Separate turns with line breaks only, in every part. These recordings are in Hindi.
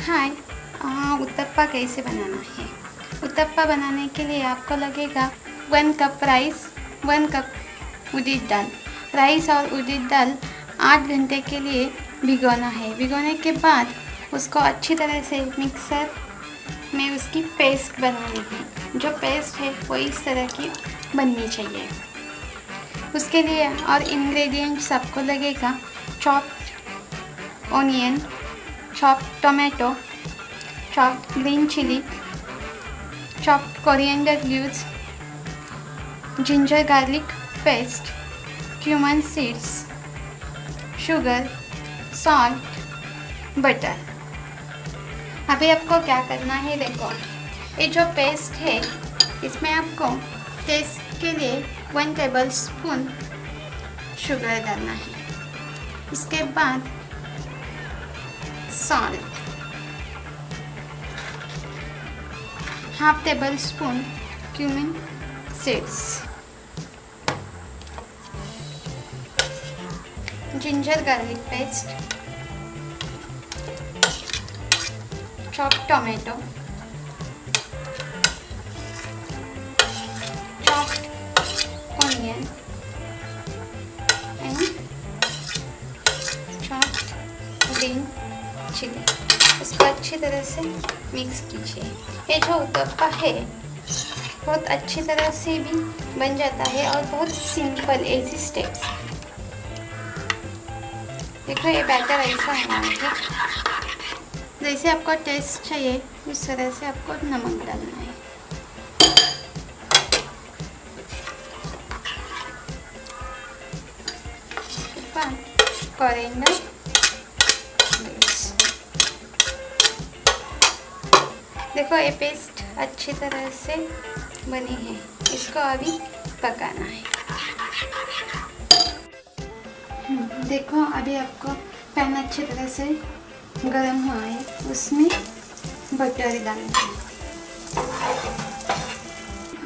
हाय। उत्तप्पा कैसे बनाना है। उत्तप्पा बनाने के लिए आपको लगेगा 1 कप राइस, 1 कप उड़द दाल। राइस और उड़द दाल 8 घंटे के लिए भिगोना है। भिगोने के बाद उसको अच्छी तरह से मिक्सर में उसकी पेस्ट बनानी है। जो पेस्ट है वो इस तरह की बननी चाहिए। उसके लिए और इंग्रेडिएंट्स आपको लगेगा chopped onion, chopped tomato, chopped green chili, chopped coriander leaves, ginger garlic paste, cumin seeds, sugar, salt, butter। अभी आपको क्या करना है, देखो ये जो पेस्ट है इसमें आपको टेस्ट के लिए 1 टेबलस्पून शुगर डालना है। इसके बाद salt, half tablespoon cumin seeds, ginger garlic paste, chopped tomato, chopped onion and chopped green chilli. उसको अच्छी तरह से मिक्स कीजिए। ये जो उत्तप्पा है बहुत अच्छी तरह से भी बन जाता है और बहुत सिंपल ऐसी स्टेप्स। देखो ये बैटर ऐसा होना है, जैसे आपको टेस्ट चाहिए उस तरह से आपको नमक डालना है। कोरिएंडर, देखो ये पेस्ट अच्छी तरह से बनी है। इसको अभी पकाना है। देखो अभी आपको पैन अच्छी तरह से गरम हुआ है, उसमें बटर डालना है।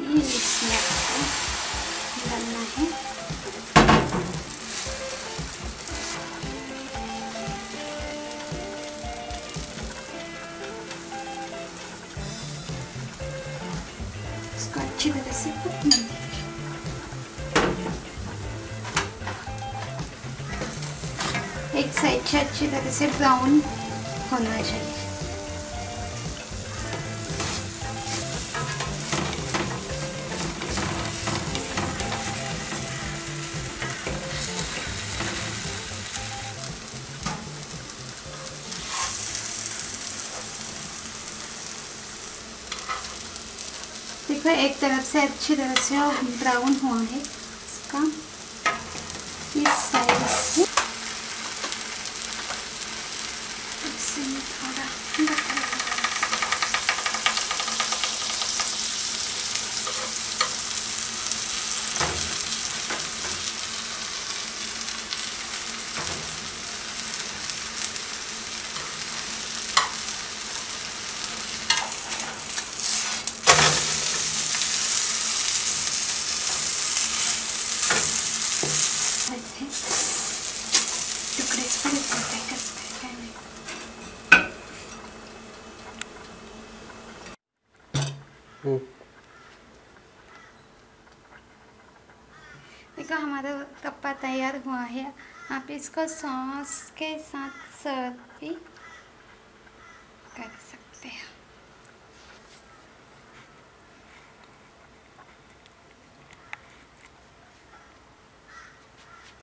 ये इसमें आपको डालना है। इसको अच्छी तरह से पकना है। एक साइड से अच्छी तरह से ब्राउन होना चाहिए। देखो एक तरफ से अच्छी तरह से ब्राउन हुआ है। इसका इस साइड से इसमें थोड़ा बटर टुकड़े पर देखो हमारा उत्तप्पा तैयार हुआ है। आप इसको सॉस के साथ सर्व भी कर सकते हैं।